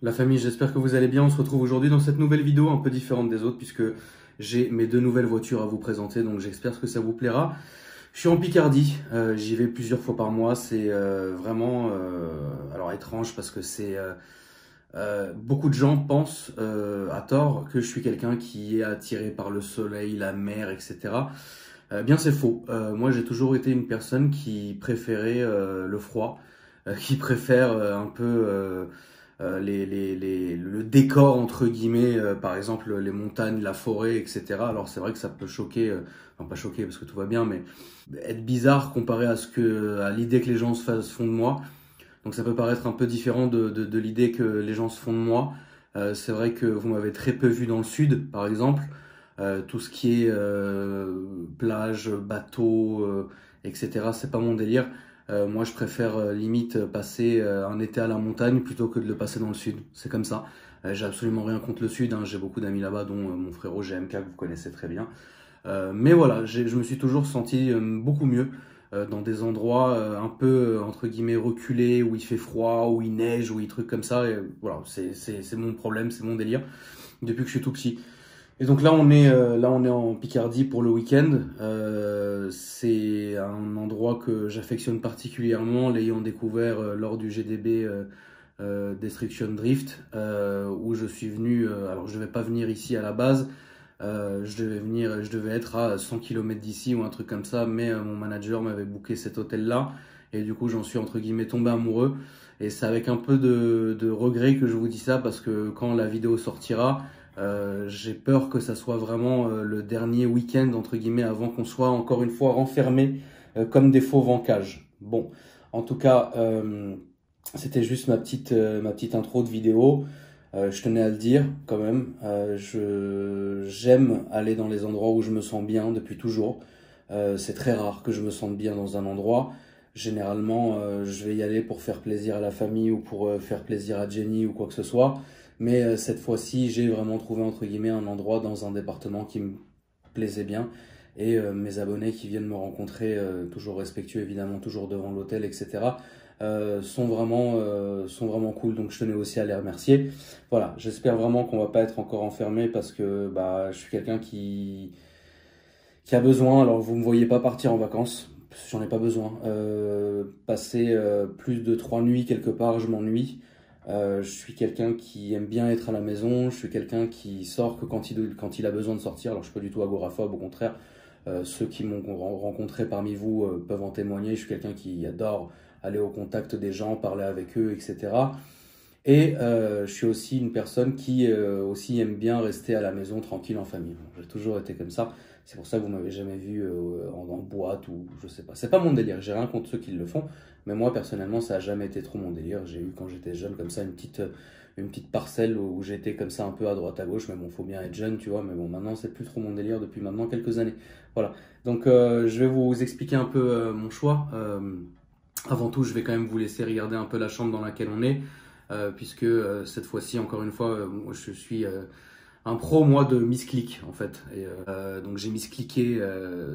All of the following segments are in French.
La famille, j'espère que vous allez bien. On se retrouve aujourd'hui dans cette nouvelle vidéo un peu différente des autres puisque j'ai mes deux nouvelles voitures à vous présenter, donc j'espère que ça vous plaira. Je suis en Picardie, j'y vais plusieurs fois par mois. C'est vraiment alors étrange parce que c'est beaucoup de gens pensent à tort que je suis quelqu'un qui est attiré par le soleil, la mer, etc. Bien c'est faux. Moi j'ai toujours été une personne qui préférait le froid, qui préfère un peu le décor entre guillemets, par exemple les montagnes, la forêt, etc. Alors c'est vrai que ça peut choquer, enfin pas choquer parce que tout va bien, mais être bizarre comparé à l'idée que les gens se font de moi. Donc ça peut paraître un peu différent de l'idée que les gens se font de moi. C'est vrai que vous m'avez très peu vu dans le sud, par exemple. Tout ce qui est plage, bateau, etc. C'est pas mon délire. Moi, je préfère limite passer un été à la montagne plutôt que de le passer dans le sud. C'est comme ça. J'ai absolument rien contre le sud, hein. J'ai beaucoup d'amis là-bas, dont mon frérot GMK que vous connaissez très bien. Mais voilà, je me suis toujours senti beaucoup mieux dans des endroits un peu entre guillemets reculés, où il fait froid, où il neige, où il trucs comme ça. Et voilà, c'est mon problème, c'est mon délire depuis que je suis tout petit. Et donc là on est en Picardie pour le week-end. C'est un endroit que j'affectionne particulièrement, l'ayant découvert lors du GDB Destruction Drift, où je suis venu. Alors je devais pas venir ici à la base. Je devais être à 100 km d'ici ou un truc comme ça, mais mon manager m'avait booké cet hôtel-là. Et du coup, j'en suis entre guillemets tombé amoureux. Et c'est avec un peu de regret que je vous dis ça, parce que quand la vidéo sortira, j'ai peur que ça soit vraiment le dernier week-end, entre guillemets, avant qu'on soit encore une fois renfermé comme des fauves en cage. Bon, en tout cas, c'était juste ma petite intro de vidéo. Je tenais à le dire quand même. J'aime aller dans les endroits où je me sens bien depuis toujours. C'est très rare que je me sente bien dans un endroit. Généralement, je vais y aller pour faire plaisir à la famille ou pour faire plaisir à Jenny ou quoi que ce soit. Mais cette fois-ci, j'ai vraiment trouvé entre guillemets un endroit dans un département qui me plaisait bien. Et mes abonnés qui viennent me rencontrer, toujours respectueux évidemment, toujours devant l'hôtel, etc., sont vraiment cool. Donc je tenais aussi à les remercier. Voilà, j'espère vraiment qu'on va pas être encore enfermé, parce que bah, je suis quelqu'un qui a besoin. Alors vous me voyez pas partir en vacances, j'en ai pas besoin. Passer plus de 3 nuits quelque part, je m'ennuie. Je suis quelqu'un qui aime bien être à la maison. Je suis quelqu'un qui sort que quand il a besoin de sortir. Alors je suis pas du tout agoraphobe, au contraire. Ceux qui m'ont rencontré parmi vous peuvent en témoigner. Je suis quelqu'un qui adore aller au contact des gens, parler avec eux, etc. Et je suis aussi une personne qui aussi aime bien rester à la maison tranquille en famille. Bon, j'ai toujours été comme ça. C'est pour ça que vous m'avez jamais vu en boîte ou je sais pas. C'est pas mon délire. J'ai rien contre ceux qui le font, mais moi personnellement, ça a jamais été trop mon délire. J'ai eu quand j'étais jeune comme ça une petite parcelle où j'étais comme ça un peu à droite à gauche. Mais bon, faut bien être jeune, tu vois. Mais bon, maintenant c'est plus trop mon délire depuis maintenant quelques années. Voilà. Donc je vais vous expliquer un peu mon choix. Avant tout, je vais quand même vous laisser regarder un peu la chambre dans laquelle on est. Puisque cette fois-ci, encore une fois, moi, je suis un pro, moi, de misclick en fait. Et, donc j'ai misclické.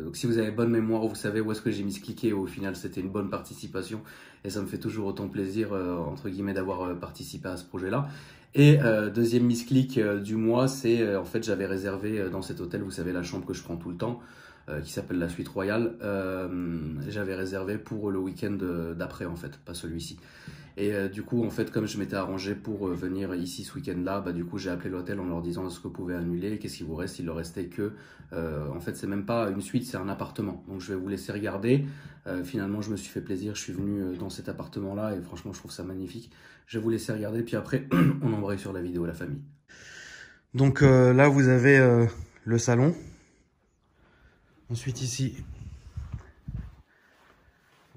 Donc si vous avez bonne mémoire, vous savez où est-ce que j'ai misclické. Au final, c'était une bonne participation, et ça me fait toujours autant plaisir entre guillemets d'avoir participé à ce projet-là. Et deuxième misclick du mois, c'est en fait j'avais réservé dans cet hôtel, vous savez, la chambre que je prends tout le temps, qui s'appelle la Suite Royale. J'avais réservé pour le week-end d'après en fait, pas celui-ci. Et du coup, en fait, comme je m'étais arrangé pour venir ici ce week-end-là, bah, du coup, j'ai appelé l'hôtel en leur disant est-ce que vous pouvez annuler, qu'est-ce qu'il vous reste. Il leur restait que, en fait, c'est même pas une suite, c'est un appartement. Donc, je vais vous laisser regarder. Finalement, je me suis fait plaisir, je suis venu dans cet appartement-là et franchement, je trouve ça magnifique. Je vais vous laisser regarder, puis après, on embraye sur la vidéo, la famille. Donc là, vous avez le salon. Ensuite, ici,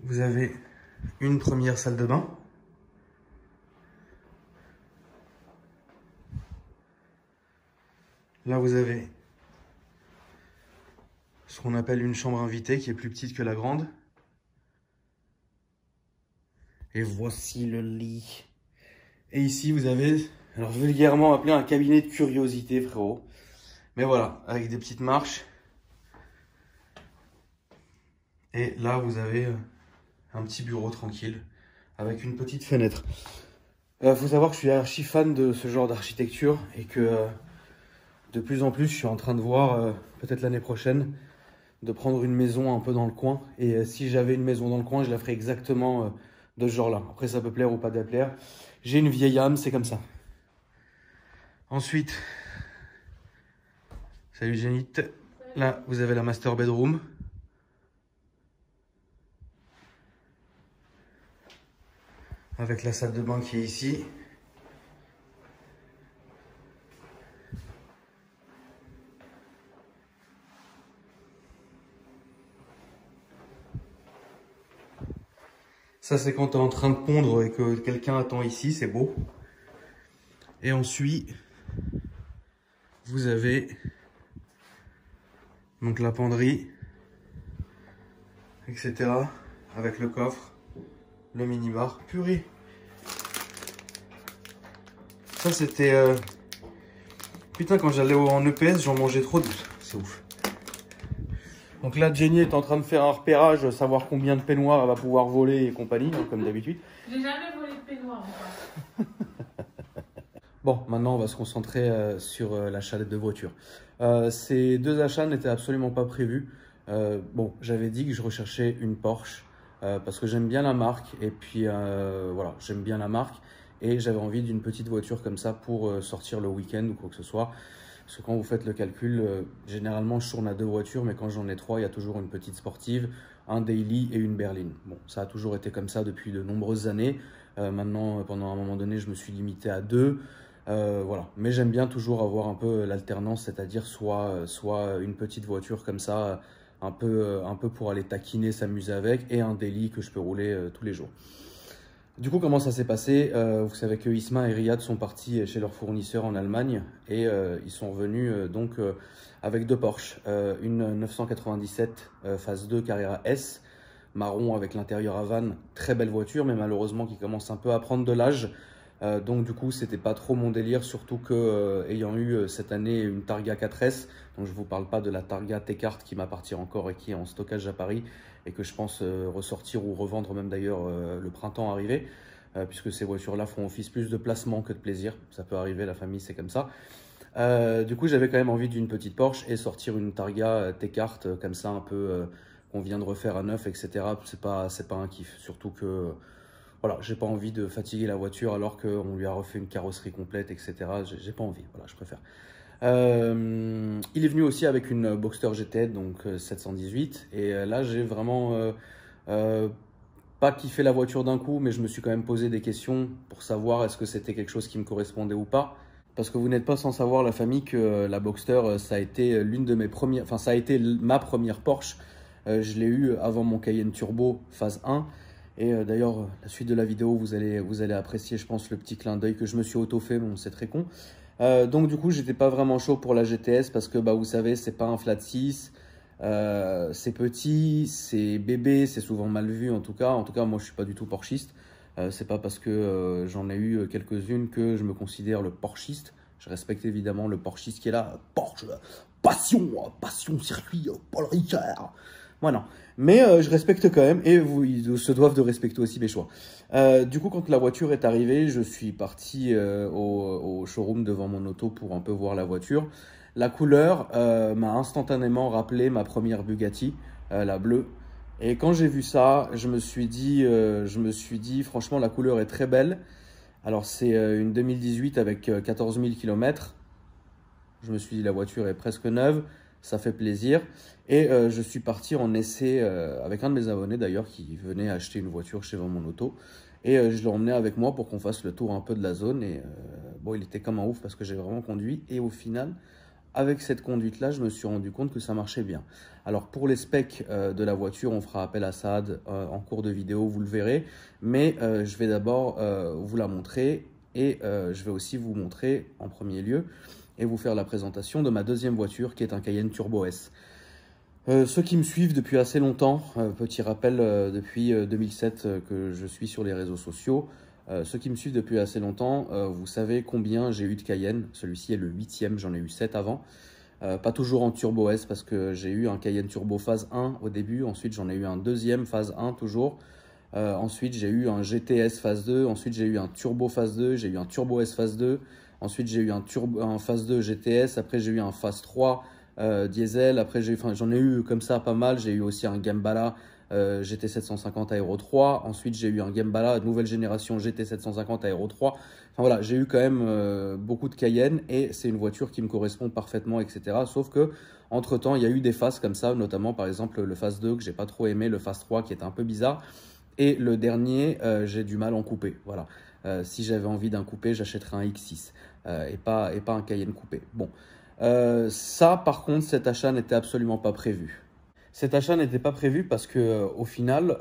vous avez une première salle de bain. Là, vous avez ce qu'on appelle une chambre invitée, qui est plus petite que la grande. Et voici le lit. Et ici, vous avez, alors vulgairement appelé un cabinet de curiosité, frérot. Mais voilà, avec des petites marches. Et là, vous avez un petit bureau tranquille, avec une petite fenêtre. Faut savoir que je suis archi fan de ce genre d'architecture et que de plus en plus, je suis en train de voir, peut-être l'année prochaine, de prendre une maison un peu dans le coin. Et si j'avais une maison dans le coin, je la ferais exactement de ce genre-là. Après, ça peut plaire ou pas déplaire. J'ai une vieille âme, c'est comme ça. Ensuite, salut Zénith. Là, vous avez la master bedroom. Avec la salle de bain qui est ici. Ça, c'est quand tu es en train de pondre et que quelqu'un attend ici, c'est beau. Et ensuite, vous avez donc la penderie, etc. Avec le coffre, le minibar. Purée. Ça, c'était... Putain, quand j'allais en EPS, j'en mangeais trop. C'est ouf. Donc là, Jenny est en train de faire un repérage, savoir combien de peignoirs elle va pouvoir voler et compagnie, hein, comme d'habitude. J'ai jamais volé de peignoir encore. Bon, maintenant on va se concentrer sur l'achat de deux voitures. Ces deux achats n'étaient absolument pas prévus. Bon, j'avais dit que je recherchais une Porsche parce que j'aime bien la marque et puis voilà, j'aime bien la marque et j'avais envie d'une petite voiture comme ça pour sortir le week-end ou quoi que ce soit. Parce que quand vous faites le calcul, généralement je tourne à deux voitures, mais quand j'en ai trois, il y a toujours une petite sportive, un daily et une berline. Bon, ça a toujours été comme ça depuis de nombreuses années. Maintenant, pendant un moment donné, je me suis limité à deux. Voilà, mais j'aime bien toujours avoir un peu l'alternance, c'est-à-dire soit une petite voiture comme ça, un peu pour aller taquiner, s'amuser avec, et un daily que je peux rouler tous les jours. Du coup, comment ça s'est passé? Vous savez que Isma et Riyad sont partis chez leur fournisseur en Allemagne et ils sont revenus donc avec deux Porsche, une 997 phase 2 Carrera S marron avec l'intérieur Havane, très belle voiture, mais malheureusement qui commence un peu à prendre de l'âge. Donc du coup, c'était pas trop mon délire, surtout que ayant eu cette année une Targa 4S, donc je vous parle pas de la Targa T-Cart qui m'appartient encore et qui est en stockage à Paris et que je pense ressortir ou revendre même d'ailleurs le printemps arrivé, puisque ces voitures-là font office plus de placement que de plaisir. Ça peut arriver, la famille, c'est comme ça. Du coup, j'avais quand même envie d'une petite Porsche et sortir une Targa T-Cart comme ça, un peu qu'on vient de refaire à neuf, etc. C'est pas un kiff, surtout que voilà, j'ai pas envie de fatiguer la voiture alors qu'on lui a refait une carrosserie complète, etc. J'ai pas envie, voilà, je préfère. Il est venu aussi avec une Boxster GT, donc 718. Et là, j'ai vraiment pas kiffé la voiture d'un coup, mais je me suis quand même posé des questions pour savoir est-ce que c'était quelque chose qui me correspondait ou pas. Parce que vous n'êtes pas sans savoir, la famille, que la Boxster, ça a été l'une de mes premières, enfin, ça a été ma première Porsche. Je l'ai eu avant mon Cayenne Turbo phase 1. Et d'ailleurs, la suite de la vidéo, vous allez apprécier, je pense, le petit clin d'œil que je me suis auto-fait, bon, c'est très con. Donc du coup, j'étais pas vraiment chaud pour la GTS parce que, bah, vous savez, c'est pas un flat 6, c'est petit, c'est bébé, c'est souvent mal vu en tout cas. En tout cas, moi, je suis pas du tout porschiste. C'est pas parce que j'en ai eu quelques-unes que je me considère le porschiste. Je respecte évidemment le porschiste qui est là, Porsche, passion circuit, Paul Ricard. Moi non, mais je respecte quand même et ils se doivent de respecter aussi mes choix. Du coup, quand la voiture est arrivée, je suis parti au showroom devant mon auto pour un peu voir la voiture. La couleur m'a instantanément rappelé ma première Bugatti, la bleue. Et quand j'ai vu ça, je me suis dit, franchement, la couleur est très belle. Alors, c'est une 2018 avec 14 000 km. Je me suis dit, la voiture est presque neuve. Ça fait plaisir. Et je suis parti en essai avec un de mes abonnés d'ailleurs qui venait acheter une voiture chez Mon Auto. Et je l'ai emmené avec moi pour qu'on fasse le tour un peu de la zone. Et bon, il était comme un ouf parce que j'ai vraiment conduit. Et au final, avec cette conduite-là, je me suis rendu compte que ça marchait bien. Alors pour les specs de la voiture, on fera appel à Saad en cours de vidéo, vous le verrez. Mais je vais d'abord vous la montrer. Et je vais aussi vous montrer en premier lieu et vous faire la présentation de ma deuxième voiture qui est un Cayenne Turbo S. Ceux qui me suivent depuis assez longtemps, petit rappel depuis 2007 que je suis sur les réseaux sociaux, ceux qui me suivent depuis assez longtemps, vous savez combien j'ai eu de Cayenne. Celui-ci est le 8e, j'en ai eu 7 avant. Pas toujours en Turbo S parce que j'ai eu un Cayenne Turbo phase 1 au début, ensuite j'en ai eu un deuxième phase 1 toujours. Ensuite, j'ai eu un GTS phase 2. Ensuite, j'ai eu un Turbo phase 2. J'ai eu un Turbo S phase 2. Ensuite, j'ai eu un phase 2 GTS. Après, j'ai eu un phase 3 diesel. Après, j'en ai eu comme ça pas mal. J'ai eu aussi un Gembala GT750 Aero 3. Ensuite, j'ai eu un Gembala nouvelle génération GT750 Aero 3. Enfin voilà, j'ai eu quand même beaucoup de Cayenne et c'est une voiture qui me correspond parfaitement, etc. Sauf que entre temps, il y a eu des phases comme ça, notamment par exemple le phase 2 que j'ai pas trop aimé, le phase 3 qui était un peu bizarre. Et le dernier, j'ai du mal en coupé. Voilà. Si j'avais envie d'un coupé, j'achèterais un X6 et pas un Cayenne coupé. Bon, ça par contre, cet achat n'était absolument pas prévu. Cet achat n'était pas prévu parce que au final,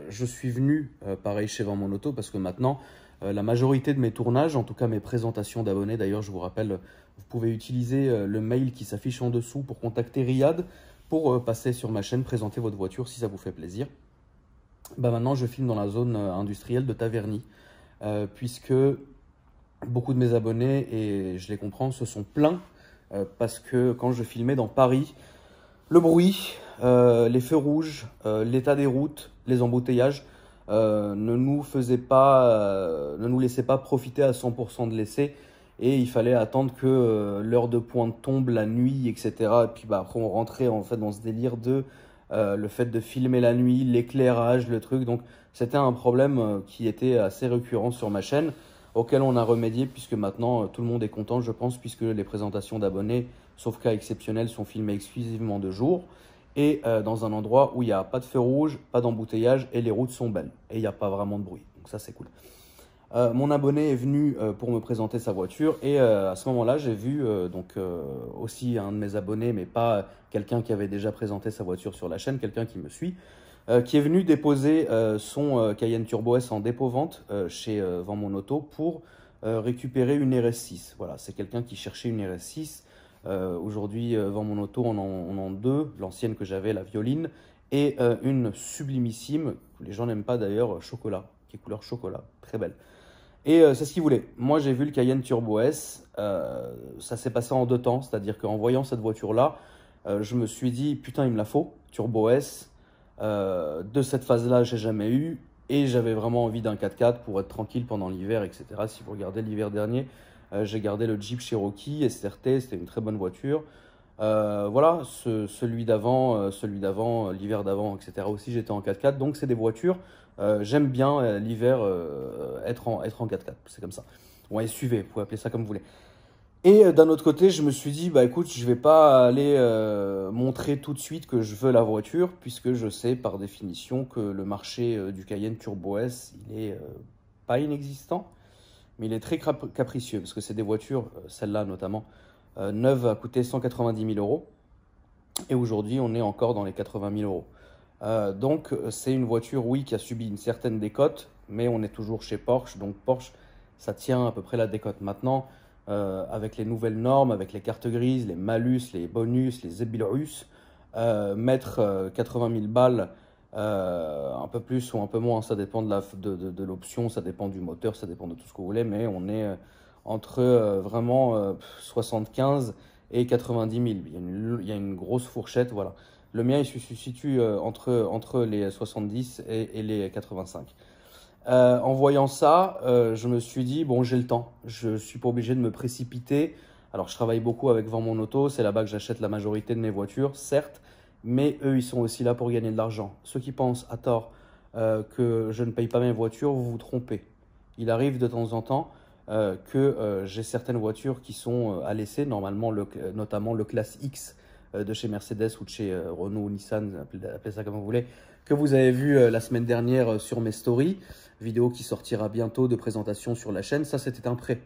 je suis venu pareil chez Vend Mon Auto parce que maintenant, la majorité de mes tournages, en tout cas mes présentations d'abonnés, d'ailleurs je vous rappelle, vous pouvez utiliser le mail qui s'affiche en dessous pour contacter Riyad pour passer sur ma chaîne, présenter votre voiture si ça vous fait plaisir. Bah maintenant, je filme dans la zone industrielle de Taverny, puisque beaucoup de mes abonnés, et je les comprends, se sont plaints parce que quand je filmais dans Paris, le bruit, les feux rouges, l'état des routes, les embouteillages ne nous laissaient pas profiter à 100% de l'essai. Et il fallait attendre que l'heure de pointe tombe, la nuit, etc. Et puis bah, après, on rentrait en fait dans ce délire de le fait de filmer la nuit, l'éclairage, le truc. Donc, c'était un problème qui était assez récurrent sur ma chaîne, auquel on a remédié, puisque maintenant, tout le monde est content, je pense, puisque les présentations d'abonnés, sauf cas exceptionnels, sont filmées exclusivement de jour et dans un endroit où il n'y a pas de feu rouge, pas d'embouteillage et les routes sont belles. Et il n'y a pas vraiment de bruit. Donc ça, c'est cool. Mon abonné est venu pour me présenter sa voiture et à ce moment-là, j'ai vu aussi un de mes abonnés, mais pas quelqu'un qui avait déjà présenté sa voiture sur la chaîne, quelqu'un qui me suit, qui est venu déposer son Cayenne Turbo S en dépôt-vente chez Vend Mon Auto pour récupérer une RS6. Voilà, c'est quelqu'un qui cherchait une RS6. Aujourd'hui, Vend Mon Auto, on en deux, l'ancienne que j'avais, la Violine, et une sublimissime, que les gens n'aiment pas d'ailleurs, chocolat, qui est couleur chocolat, très belle. Et c'est ce qu'il voulait. Moi, j'ai vu le Cayenne Turbo S. Ça s'est passé en deux temps. C'est-à-dire qu'en voyant cette voiture-là, je me suis dit, putain, il me la faut, Turbo S. De cette phase-là, j'ai jamais eu. Et j'avais vraiment envie d'un 4x4 pour être tranquille pendant l'hiver, etc. Si vous regardez l'hiver dernier, j'ai gardé le Jeep Cherokee SRT. C'était une très bonne voiture. Voilà, celui d'avant, l'hiver d'avant, etc. aussi, j'étais en 4x4. Donc, c'est des voitures. J'aime bien l'hiver être en 4x4, c'est comme ça. Ouais, SUV, vous pouvez appeler ça comme vous voulez. Et d'un autre côté, je me suis dit, bah écoute, je vais pas aller montrer tout de suite que je veux la voiture, puisque je sais par définition que le marché du Cayenne Turbo S, il est pas inexistant, mais il est très capricieux, parce que c'est des voitures, celle-là notamment, neuve a coûté 190 000 euros, et aujourd'hui, on est encore dans les 80 000 euros. Donc, c'est une voiture, oui, qui a subi une certaine décote, mais on est toujours chez Porsche. Donc, Porsche, ça tient à peu près la décote. Maintenant, avec les nouvelles normes, avec les cartes grises, les malus, les bonus, les zébulus, mettre 80 000 balles, un peu plus ou un peu moins, ça dépend de l'option, ça dépend du moteur, ça dépend de tout ce que vous voulez, mais on est entre vraiment 75 et 90 000. Il y a une grosse fourchette, voilà. Le mien, il se situe entre les 70 et les 85. En voyant ça, je me suis dit, bon, j'ai le temps. Je ne suis pas obligé de me précipiter. Alors, je travaille beaucoup avec Vend Mon Auto. C'est là-bas que j'achète la majorité de mes voitures, certes. Mais eux, ils sont aussi là pour gagner de l'argent. Ceux qui pensent à tort que je ne paye pas mes voitures, vous vous trompez. Il arrive de temps en temps que j'ai certaines voitures qui sont à l'essai, normalement, notamment le Classe X de chez Mercedes ou de chez Renault ou Nissan, appelez ça comme vous voulez, que vous avez vu la semaine dernière sur mes stories, vidéo qui sortira bientôt de présentation sur la chaîne. Ça, c'était un prêt.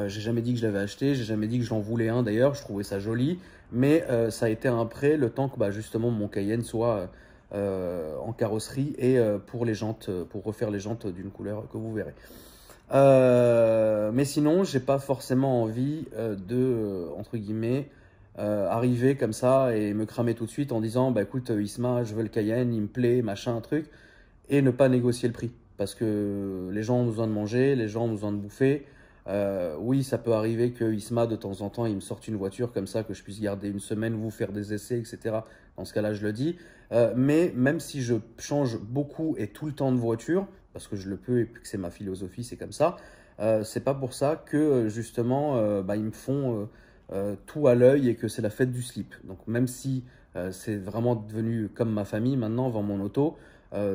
J'ai jamais dit que je l'avais acheté, j'ai jamais dit que j'en voulais un d'ailleurs, je trouvais ça joli, mais ça a été un prêt le temps que justement mon Cayenne soit en carrosserie et pour les jantes, pour refaire les jantes d'une couleur que vous verrez. Mais sinon, j'ai pas forcément envie entre guillemets, arriver comme ça et me cramer tout de suite en disant bah écoute Isma, je veux le Cayenne, il me plaît, machin, un truc, et ne pas négocier le prix parce que les gens ont besoin de manger, les gens ont besoin de bouffer. Oui, ça peut arriver que Isma, de temps en temps, il me sorte une voiture comme ça, que je puisse garder une semaine, vous faire des essais, etc. Dans ce cas-là, je le dis. Mais même si je change beaucoup et tout le temps de voiture, parce que je le peux et puis que c'est ma philosophie, c'est comme ça, c'est pas pour ça que justement, ils me font tout à l'œil et que c'est la fête du slip. Donc même si c'est vraiment devenu comme ma famille maintenant, vend mon auto,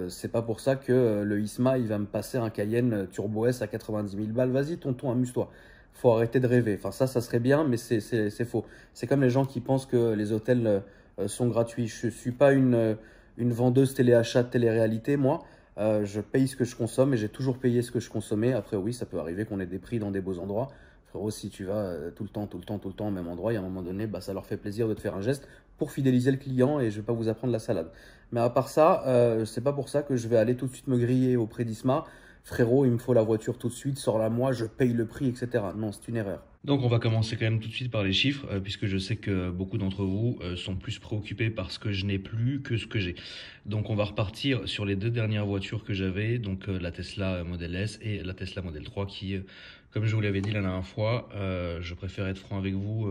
c'est pas pour ça que le Isma il va me passer un Cayenne Turbo S à 90 000 balles. Vas-y, tonton, amuse-toi. Faut arrêter de rêver. Enfin, ça serait bien, mais c'est faux. C'est comme les gens qui pensent que les hôtels sont gratuits. Je suis pas une vendeuse téléachat, télé-réalité, moi. Je paye ce que je consomme et j'ai toujours payé ce que je consommais. Après, oui, ça peut arriver qu'on ait des prix dans des beaux endroits. Frérot, si tu vas tout le temps au même endroit, il y a un moment donné, ça leur fait plaisir de te faire un geste pour fidéliser le client et je vais pas vous apprendre la salade. Mais à part ça, c'est pas pour ça que je vais aller tout de suite me griller auprès d'Isma. Frérot, il me faut la voiture tout de suite, sors-la moi, je paye le prix, etc. Non, c'est une erreur. Donc on va commencer quand même tout de suite par les chiffres, puisque je sais que beaucoup d'entre vous sont plus préoccupés par ce que je n'ai plus que ce que j'ai. Donc on va repartir sur les deux dernières voitures que j'avais, donc la Tesla Model S et la Tesla Model 3 qui, comme je vous l'avais dit la dernière fois, je préfère être franc avec vous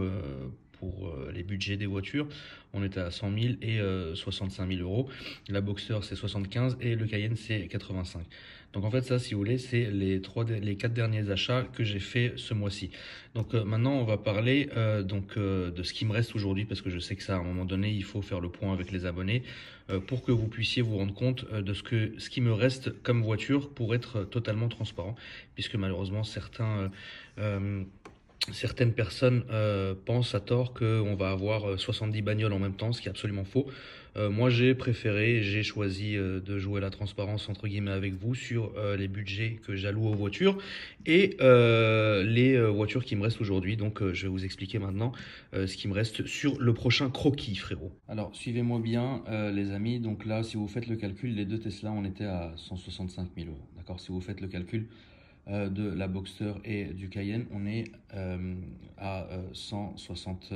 pour les budgets des voitures. On était à 100 000 et 65 000 euros. La Boxster c'est 75 et le Cayenne c'est 85. Donc en fait ça, si vous voulez, c'est les 4 derniers achats que j'ai fait ce mois-ci. Donc maintenant on va parler de ce qui me reste aujourd'hui, parce que je sais que ça, à un moment donné, il faut faire le point avec les abonnés pour que vous puissiez vous rendre compte de ce qui me reste comme voiture, pour être totalement transparent, puisque malheureusement certaines personnes pensent à tort qu'on va avoir 70 bagnoles en même temps, ce qui est absolument faux. Moi, j'ai choisi de jouer la transparence entre guillemets avec vous sur les budgets que j'alloue aux voitures et les voitures qui me restent aujourd'hui. Donc, je vais vous expliquer maintenant ce qui me reste sur le prochain croquis, frérot. Alors, suivez-moi bien, les amis. Donc là, si vous faites le calcul, les deux Tesla, on était à 165 000 euros. D'accord? Si vous faites le calcul de la Boxster et du Cayenne, on est à 160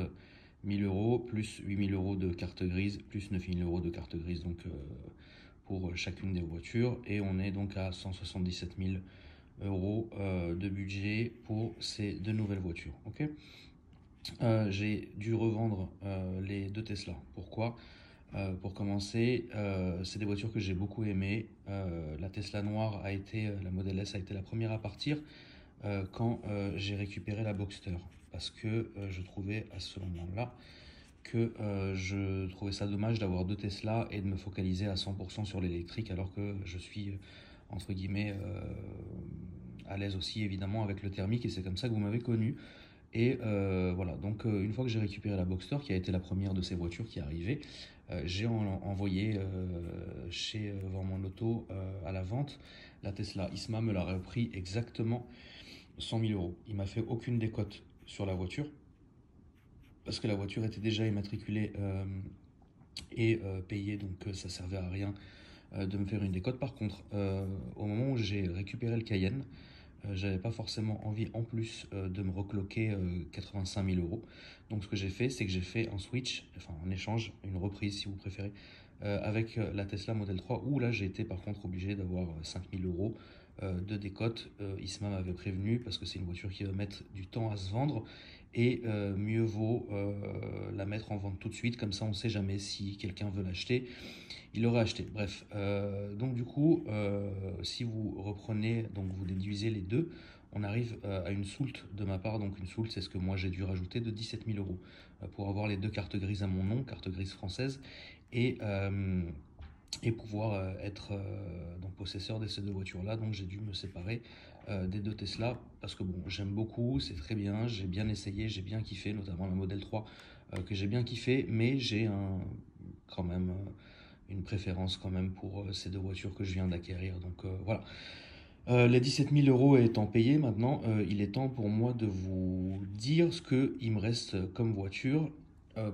000 euros, plus 8 000 euros de carte grise, plus 9 000 euros de carte grise donc, pour chacune des voitures. Et on est donc à 177 000 euros de budget pour ces deux nouvelles voitures. Okay, j'ai dû revendre les deux Tesla. Pourquoi? Pour commencer, c'est des voitures que j'ai beaucoup aimées. La Tesla noire la Model S a été la première à partir quand j'ai récupéré la Boxster. Parce que je trouvais à ce moment-là que je trouvais ça dommage d'avoir deux Tesla et de me focaliser à 100% sur l'électrique, alors que je suis, entre guillemets, à l'aise aussi évidemment avec le thermique, et c'est comme ça que vous m'avez connu. Et voilà, donc une fois que j'ai récupéré la Boxster, qui a été la première de ces voitures qui est arrivée, j'ai envoyé chez Vendement Auto à la vente la Tesla. Isma me l'a repris exactement 100 000 euros. Il m'a fait aucune décote sur la voiture, parce que la voiture était déjà immatriculée et payée, donc ça servait à rien de me faire une décote. Par contre, au moment où j'ai récupéré le Cayenne, j'avais pas forcément envie en plus de me recloquer 85 000 euros. Donc ce que j'ai fait, c'est que j'ai fait un switch, enfin en échange, une reprise si vous préférez, avec la Tesla Model 3, où là j'ai été par contre obligé d'avoir 5 000 euros de décote. Isma m'avait prévenu, parce que c'est une voiture qui va mettre du temps à se vendre, et mieux vaut la mettre en vente tout de suite, comme ça on ne sait jamais si quelqu'un veut l'acheter, il l'aurait acheté. Bref, donc du coup, si vous reprenez, donc vous déduisez les deux, on arrive à une soulte de ma part. Donc une soulte, c'est ce que moi j'ai dû rajouter, de 17 000 euros pour avoir les deux cartes grises à mon nom, carte grise française, et pouvoir être donc possesseur de ces deux voitures-là. Donc j'ai dû me séparer des deux Tesla, parce que bon, j'aime beaucoup, c'est très bien, j'ai bien essayé, j'ai bien kiffé, notamment la Model 3 que j'ai bien kiffé, mais j'ai quand même une préférence quand même pour ces deux voitures que je viens d'acquérir. Donc voilà. Les 17 000 euros étant payés, maintenant, il est temps pour moi de vous dire ce qu'il me reste comme voiture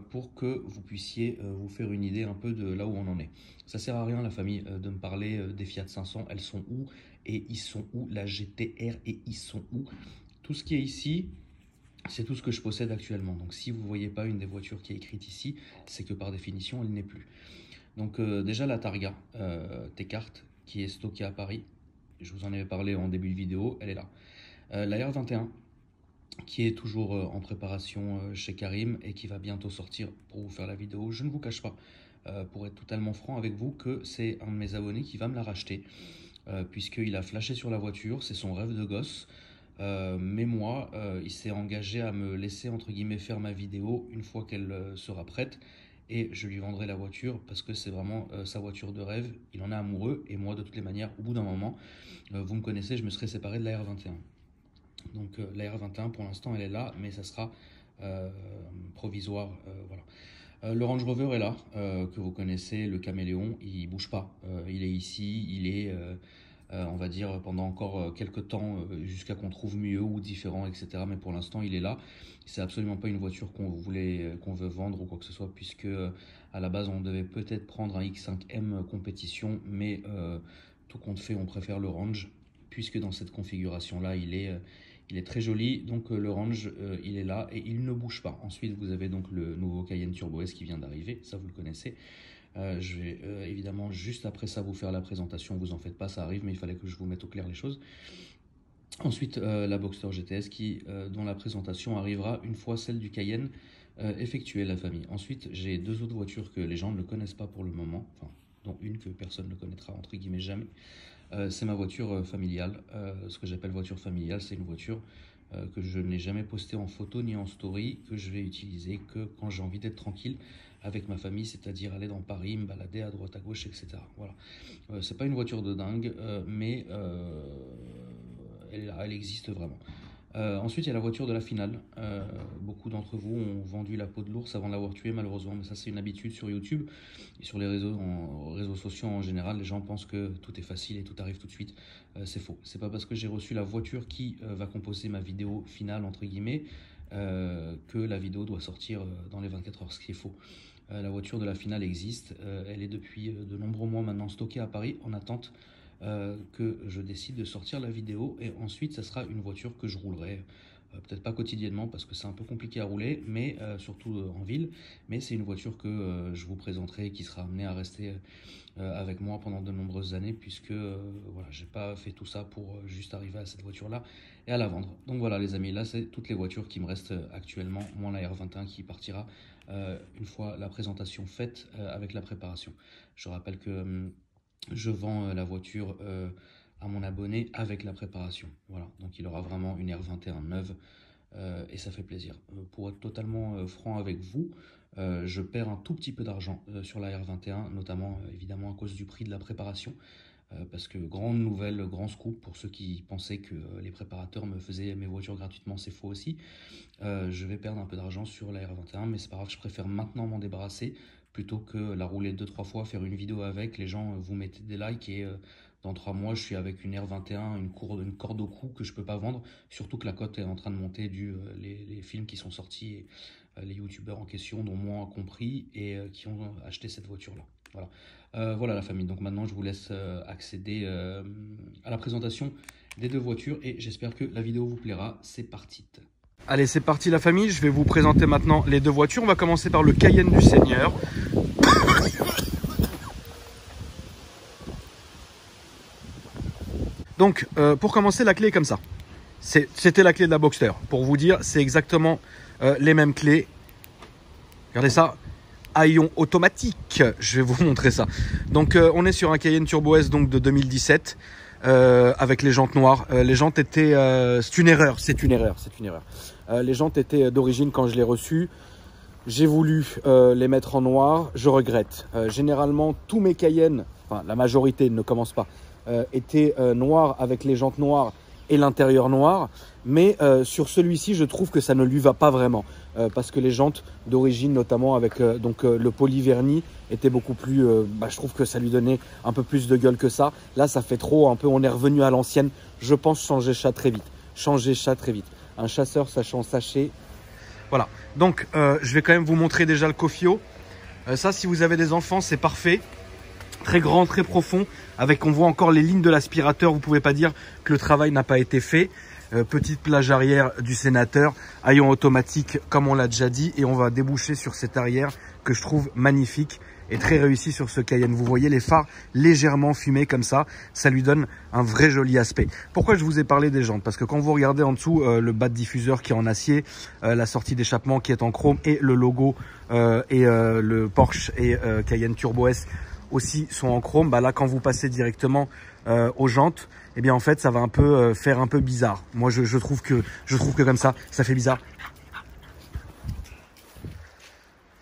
pour que vous puissiez vous faire une idée un peu de là où on en est. Ça sert à rien, la famille, de me parler des Fiat 500. Elles sont où et ils sont où? La GTR et ils sont où? Tout ce qui est ici, c'est tout ce que je possède actuellement. Donc si vous ne voyez pas une des voitures qui est écrite ici, c'est que par définition, elle n'est plus. Donc déjà la Targa T-Cart qui est stockée à Paris, je vous en avais parlé en début de vidéo, elle est là. La R21 qui est toujours en préparation chez Karim et qui va bientôt sortir pour vous faire la vidéo. Je ne vous cache pas, pour être totalement franc avec vous, que c'est un de mes abonnés qui va me la racheter, puisqu'il a flashé sur la voiture, c'est son rêve de gosse. Mais moi, il s'est engagé à me laisser entre guillemets faire ma vidéo une fois qu'elle sera prête, et je lui vendrai la voiture parce que c'est vraiment sa voiture de rêve. Il en est amoureux, et moi de toutes les manières, au bout d'un moment, vous me connaissez, je me serais séparé de la R21. Donc la R21 pour l'instant elle est là, mais ça sera provisoire. Voilà. Le Range Rover est là, que vous connaissez, le caméléon, il bouge pas. Il est ici, il est, on va dire, pendant encore quelques temps, jusqu'à qu'on trouve mieux ou différent, etc. Mais pour l'instant il est là. C'est absolument pas une voiture qu'on veut vendre ou quoi que ce soit, puisque à la base on devait peut-être prendre un X5M compétition, mais tout compte fait on préfère le Range, puisque dans cette configuration là il est très joli. Donc le Range il est là et il ne bouge pas. Ensuite vous avez donc le nouveau Cayenne Turbo S qui vient d'arriver, ça vous le connaissez. Je vais évidemment juste après ça vous faire la présentation, vous en faites pas, ça arrive, mais il fallait que je vous mette au clair les choses. Ensuite la Boxster GTS dont la présentation arrivera une fois celle du Cayenne effectuée, la famille. Ensuite j'ai deux autres voitures que les gens ne connaissent pas pour le moment, enfin dont une que personne ne connaîtra entre guillemets jamais. C'est ma voiture familiale. Ce que j'appelle voiture familiale, c'est une voiture que je n'ai jamais postée en photo ni en story, que je vais utiliser que quand j'ai envie d'être tranquille avec ma famille, c'est-à-dire aller dans Paris, me balader à droite à gauche, etc. Voilà. C'est pas une voiture de dingue, mais elle existe vraiment. Ensuite, il y a la voiture de la finale. Beaucoup d'entre vous ont vendu la peau de l'ours avant de l'avoir tué, malheureusement. Mais ça, c'est une habitude sur YouTube et sur les réseaux sociaux en général. Les gens pensent que tout est facile et tout arrive tout de suite. C'est faux. C'est pas parce que j'ai reçu la voiture qui va composer ma vidéo finale, entre guillemets, que la vidéo doit sortir dans les 24 heures, ce qui est faux. La voiture de la finale existe. Elle est depuis de nombreux mois maintenant stockée à Paris en attente que je décide de sortir la vidéo, et ensuite ça sera une voiture que je roulerai, peut-être pas quotidiennement parce que c'est un peu compliqué à rouler, mais surtout en ville, mais c'est une voiture que je vous présenterai et qui sera amenée à rester avec moi pendant de nombreuses années, puisque voilà, j'ai pas fait tout ça pour juste arriver à cette voiture là et à la vendre. Donc voilà les amis, là c'est toutes les voitures qui me restent actuellement, moins la R21 qui partira une fois la présentation faite avec la préparation. Je rappelle que je vends la voiture à mon abonné avec la préparation. Voilà, donc il aura vraiment une R21 neuve et ça fait plaisir. Pour être totalement franc avec vous, je perds un tout petit peu d'argent sur la R21, notamment évidemment à cause du prix de la préparation. Parce que grande nouvelle, grand scoop pour ceux qui pensaient que les préparateurs me faisaient mes voitures gratuitement, c'est faux aussi. Je vais perdre un peu d'argent sur la R21, mais c'est pas grave, je préfère maintenant m'en débarrasser plutôt que la rouler 2-3 fois, faire une vidéo avec. Les gens, vous mettez des likes et dans 3 mois, je suis avec une R21, une corde au cou que je peux pas vendre, surtout que la cote est en train de monter dû les films qui sont sortis et les youtubeurs en question, dont moi compris, et qui ont acheté cette voiture-là. Voilà. Voilà la famille, donc maintenant je vous laisse accéder à la présentation des deux voitures et j'espère que la vidéo vous plaira. C'est parti. Allez, c'est parti la famille, je vais vous présenter maintenant les deux voitures. On va commencer par le Cayenne du Seigneur. Donc, pour commencer, la clé est comme ça. C'était la clé de la Boxster. Pour vous dire, c'est exactement les mêmes clés. Regardez ça. Haillon automatique, je vais vous montrer ça. Donc on est sur un Cayenne Turbo S donc de 2017 avec les jantes noires. Les jantes étaient, c'est une erreur. Les jantes étaient d'origine quand je l'ai reçu. J'ai voulu les mettre en noir, je regrette. Généralement tous mes Cayennes, enfin la majorité ne commence pas, étaient noirs avec les jantes noires et l'intérieur noir, mais sur celui-ci je trouve que ça ne lui va pas vraiment parce que les jantes d'origine notamment avec le polyvernis étaient beaucoup plus, je trouve que ça lui donnait un peu plus de gueule que ça. Là ça fait trop un peu, on est revenu à l'ancienne. Je pense changer ça très vite, un chasseur sachant sacher. Voilà, donc je vais quand même vous montrer déjà le cofio. Ça, si vous avez des enfants, c'est parfait. Très grand, très profond, avec on voit encore les lignes de l'aspirateur. Vous pouvez pas dire que le travail n'a pas été fait. Petite plage arrière du sénateur, haillon automatique comme on l'a déjà dit, et on va déboucher sur cet arrière que je trouve magnifique est très réussi sur ce Cayenne. Vous voyez les phares légèrement fumés comme ça lui donne un vrai joli aspect. Pourquoi je vous ai parlé des jantes? Parce que quand vous regardez en dessous le bas de diffuseur qui est en acier, la sortie d'échappement qui est en chrome et le logo le Porsche et Cayenne Turbo S aussi sont en chrome, bah là quand vous passez directement aux jantes, eh bien en fait ça va un peu faire un peu bizarre. Moi je trouve que comme ça fait bizarre.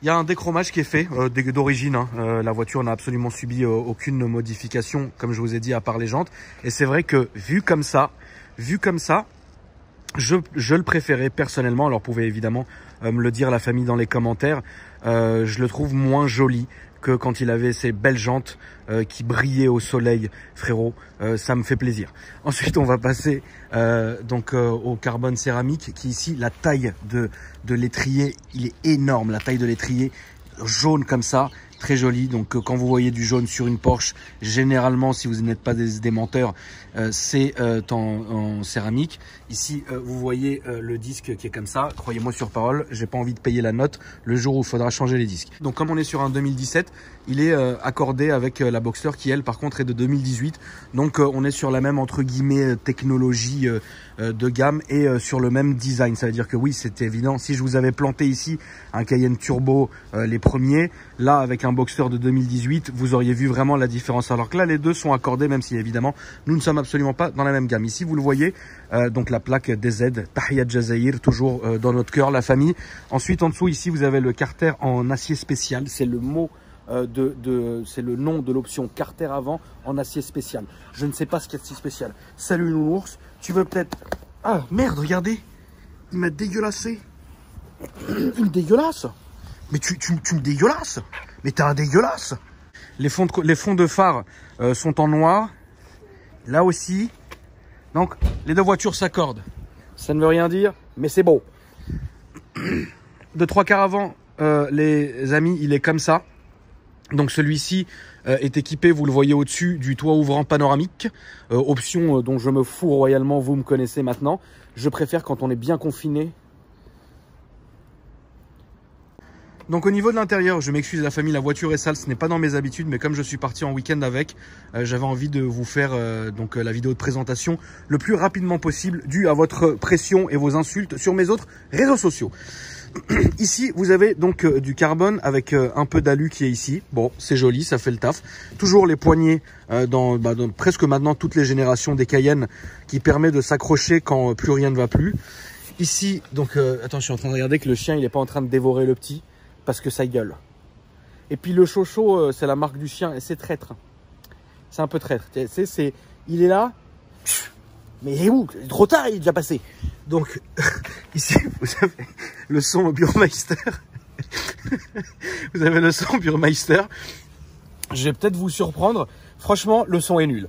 Il y a un déchromage qui est fait d'origine. La voiture n'a absolument subi aucune modification, comme je vous ai dit, à part les jantes. Et c'est vrai que vu comme ça, je le préférais personnellement. Alors, vous pouvez évidemment me le dire, la famille, dans les commentaires. Je le trouve moins joli que quand il avait ces belles jantes qui brillaient au soleil, frérot. Ça me fait plaisir. Ensuite, on va passer au carbone céramique, qui ici, la taille de l'étrier, il est énorme. La taille de l'étrier, jaune comme ça, très joli. Donc quand vous voyez du jaune sur une Porsche, généralement, si vous n'êtes pas des menteurs, c'est en céramique. Ici, vous voyez le disque qui est comme ça. Croyez-moi sur parole, j'ai pas envie de payer la note le jour où il faudra changer les disques. Donc comme on est sur un 2017, il est accordé avec la Boxster qui, elle, par contre, est de 2018. Donc on est sur la même, entre guillemets, technologie de gamme et sur le même design. Ça veut dire que oui, c'est évident. Si je vous avais planté ici un Cayenne Turbo, les premiers, là, avec un Boxster de 2018, vous auriez vu vraiment la différence. Alors que là, les deux sont accordés, même si évidemment, nous ne sommes absolument pas dans la même gamme. Ici, vous le voyez, donc la plaque DZ, Tahiyat Jazair, toujours dans notre cœur, la famille. Ensuite, en dessous, ici, vous avez le Carter en acier spécial. C'est le mot c'est le nom de l'option Carter avant en acier spécial. Je ne sais pas ce qu'il y a de si spécial. Salut l'ours, tu veux peut-être... Ah merde, regardez, il m'a dégueulassé. Il me dégueulasse. Mais tu me dégueulasses. Mais t'es un dégueulasse. Les fonds de phare sont en noir. Là aussi. Donc les deux voitures s'accordent. Ça ne veut rien dire, mais c'est beau. De 3/4 avant, les amis, il est comme ça. Donc celui-ci est équipé, vous le voyez au-dessus, du toit ouvrant panoramique. Option dont je me fous royalement, vous me connaissez maintenant. Je préfère quand on est bien confiné. Donc au niveau de l'intérieur, je m'excuse la famille, la voiture est sale, ce n'est pas dans mes habitudes, mais comme je suis parti en week-end avec, j'avais envie de vous faire la vidéo de présentation le plus rapidement possible, dû à votre pression et vos insultes sur mes autres réseaux sociaux. Ici, vous avez donc du carbone avec un peu d'alu qui est ici. Bon, c'est joli, ça fait le taf. Toujours les poignées dans presque maintenant toutes les générations des Cayennes qui permet de s'accrocher quand plus rien ne va plus. Ici, donc, attends, je suis en train de regarder que le chien, il n'est pas en train de dévorer le petit parce que ça gueule. Et puis le chocho, c'est la marque du chien et c'est traître. C'est un peu traître. Il est là. Mais il est où? Trop tard, il est déjà passé. Donc, ici, vous avez le son Burmeister. Vous avez le son Burmeister. Je vais peut-être vous surprendre. Franchement, le son est nul.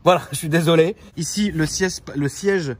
Voilà, je suis désolé. Ici, le siège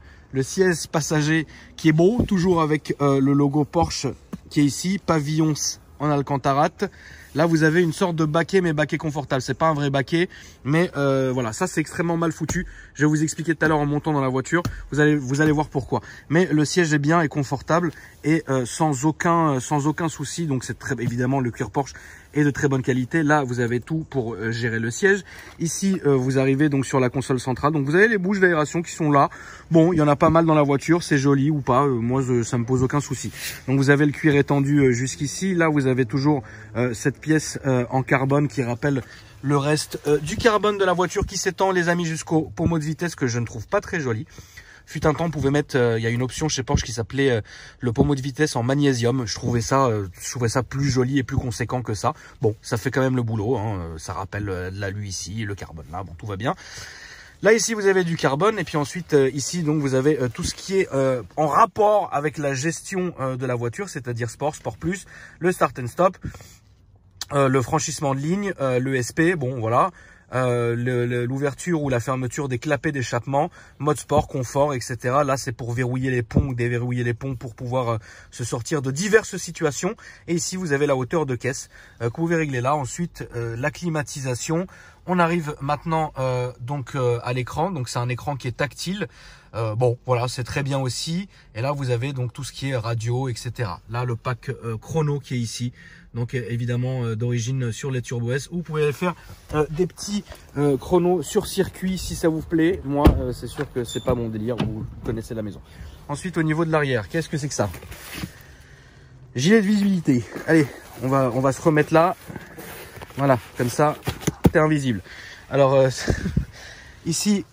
passager qui est beau, toujours avec le logo Porsche qui est ici. Pavillon en alcantarate. Là, vous avez une sorte de baquet, mais baquet confortable. C'est pas un vrai baquet, mais voilà, ça c'est extrêmement mal foutu. Je vais vous expliquer tout à l'heure en montant dans la voiture. Vous allez voir pourquoi. Mais le siège est bien et confortable et sans aucun souci. Donc c'est très évidemment le cuir Porsche est de très bonne qualité. Là, vous avez tout pour gérer le siège. Ici, vous arrivez donc sur la console centrale. Donc vous avez les bouches d'aération qui sont là. Bon, il y en a pas mal dans la voiture. C'est joli ou pas. Moi, ça me pose aucun souci. Donc vous avez le cuir étendu jusqu'ici. Là, vous avez toujours cette pièce en carbone qui rappelle le reste du carbone de la voiture qui s'étend, les amis, jusqu'au pommeau de vitesse que je ne trouve pas très joli. Fut un temps, on pouvait mettre, il y a une option chez Porsche qui s'appelait le pommeau de vitesse en magnésium. Je trouvais ça plus joli et plus conséquent que ça. Bon, ça fait quand même le boulot, hein. Ça rappelle l'alu ici, le carbone là, bon, tout va bien. Là, ici, vous avez du carbone. Et puis ensuite, ici, donc, vous avez tout ce qui est en rapport avec la gestion de la voiture, c'est-à-dire Sport Plus, le Start and Stop, le franchissement de ligne, l'ESP, bon, voilà. L'ouverture ou la fermeture des clapets d'échappement, mode sport, confort, etc. Là, c'est pour verrouiller les ponts ou déverrouiller les ponts pour pouvoir se sortir de diverses situations. Et ici, vous avez la hauteur de caisse que vous pouvez régler là. Ensuite, la climatisation. On arrive maintenant à l'écran. Donc, c'est un écran qui est tactile. Bon, voilà, c'est très bien aussi. Et là, vous avez donc tout ce qui est radio, etc. Là, le pack chrono qui est ici. Donc, évidemment, d'origine sur les Turbo S. Vous pouvez faire des petits chronos sur circuit si ça vous plaît. Moi, c'est sûr que c'est pas mon délire. Vous connaissez la maison. Ensuite, au niveau de l'arrière, qu'est-ce que c'est que ça? Gilet de visibilité. Allez, on va se remettre là. Voilà, comme ça, t'es invisible. Alors, ici,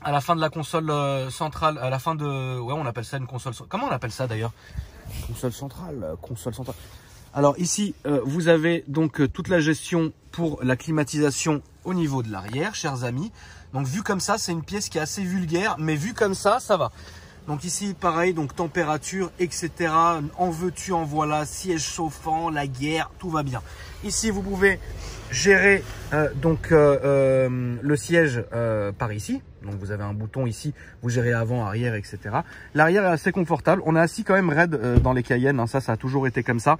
à la fin de la console centrale, à la fin de... Ouais, on appelle ça une console... Comment on appelle ça d'ailleurs? Console centrale, console centrale. Alors ici, vous avez donc toute la gestion pour la climatisation au niveau de l'arrière, chers amis. Donc vu comme ça, c'est une pièce qui est assez vulgaire, mais vu comme ça va. Donc ici, pareil, donc température, etc. En veux-tu, en voilà, siège chauffant, la guerre, tout va bien. Ici, vous pouvez gérer le siège par ici. Donc vous avez un bouton ici, vous gérez avant, arrière, etc. L'arrière est assez confortable. On est assis quand même raide dans les Cayenne, hein. Ça a toujours été comme ça.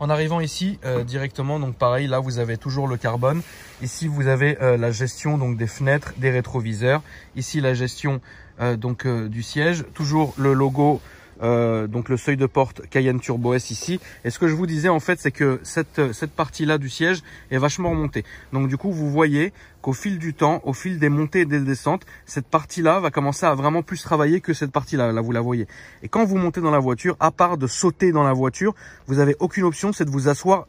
En arrivant ici directement, donc pareil, là vous avez toujours le carbone. Ici vous avez la gestion donc des fenêtres, des rétroviseurs. Ici la gestion du siège, toujours le logo. Donc le seuil de porte Cayenne Turbo S ici. Et ce que je vous disais en fait, c'est que cette partie là du siège est vachement remontée. Donc du coup vous voyez qu'au fil du temps, au fil des montées et des descentes, cette partie là va commencer à vraiment plus travailler que cette partie là, vous la voyez. Et quand vous montez dans la voiture, à part de sauter dans la voiture, vous avez aucune option, c'est de vous asseoir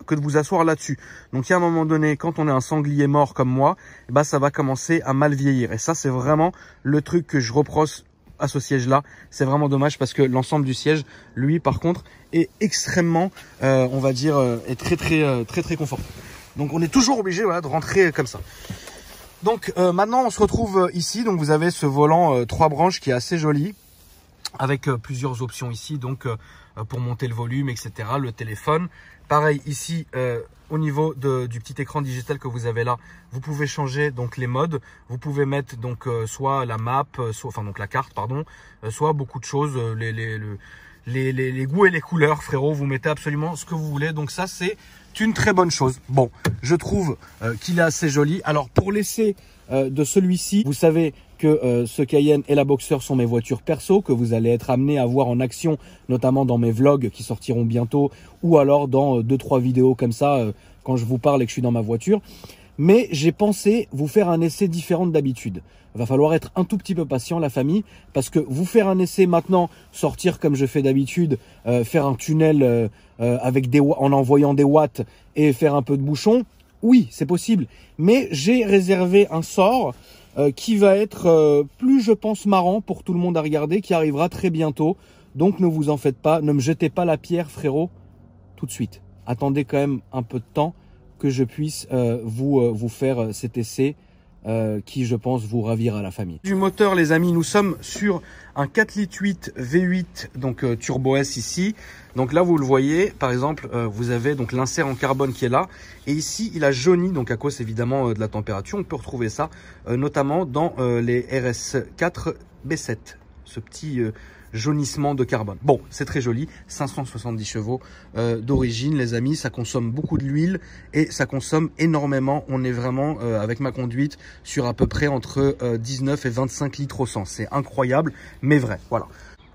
là-dessus. Donc il y a un moment donné, quand on est un sanglier mort comme moi, bah ça va commencer à mal vieillir. Et ça c'est vraiment le truc que je reproche à ce siège là, c'est vraiment dommage parce que l'ensemble du siège, lui par contre, est extrêmement, on va dire, est très confortable. Donc on est toujours obligé, voilà, de rentrer comme ça. Donc maintenant on se retrouve ici, donc vous avez ce volant 3 branches qui est assez joli, avec plusieurs options ici, donc pour monter le volume, etc. Le téléphone, pareil ici. Au niveau du petit écran digital que vous avez là, vous pouvez changer donc les modes. Vous pouvez mettre donc soit la map, soit donc la carte, pardon, soit beaucoup de choses, les goûts et les couleurs, frérot. Vous mettez absolument ce que vous voulez. Donc ça, c'est une très bonne chose. Bon, je trouve qu'il est assez joli. Alors pour l'essai de celui-ci, vous savez que ce Cayenne et la Boxster sont mes voitures perso, que vous allez être amené à voir en action, notamment dans mes vlogs qui sortiront bientôt, ou alors dans 2-3 vidéos comme ça, quand je vous parle et que je suis dans ma voiture. Mais j'ai pensé vous faire un essai différent d'habitude. Il va falloir être un tout petit peu patient, la famille, parce que vous faire un essai maintenant, sortir comme je fais d'habitude, faire un tunnel avec en envoyant des watts et faire un peu de bouchon, oui, c'est possible. Mais j'ai réservé un sort qui va être plus, je pense, marrant pour tout le monde à regarder, qui arrivera très bientôt. Donc ne vous en faites pas, ne me jetez pas la pierre, frérot, tout de suite. Attendez quand même un peu de temps que je puisse vous faire cet essai qui, je pense, vous ravira la famille. Du moteur, les amis, nous sommes sur un 4,8 litres V8, donc Turbo S ici. Donc là, vous le voyez, par exemple, vous avez donc l'insert en carbone qui est là. Et ici, il a jauni, donc à cause évidemment de la température. On peut retrouver ça notamment dans les RS4 B7, ce petit jaunissement de carbone. Bon, c'est très joli, 570 chevaux d'origine, les amis. Ça consomme beaucoup de l'huile et ça consomme énormément. On est vraiment, avec ma conduite, sur à peu près entre 19 et 25 litres au 100. C'est incroyable, mais vrai. Voilà.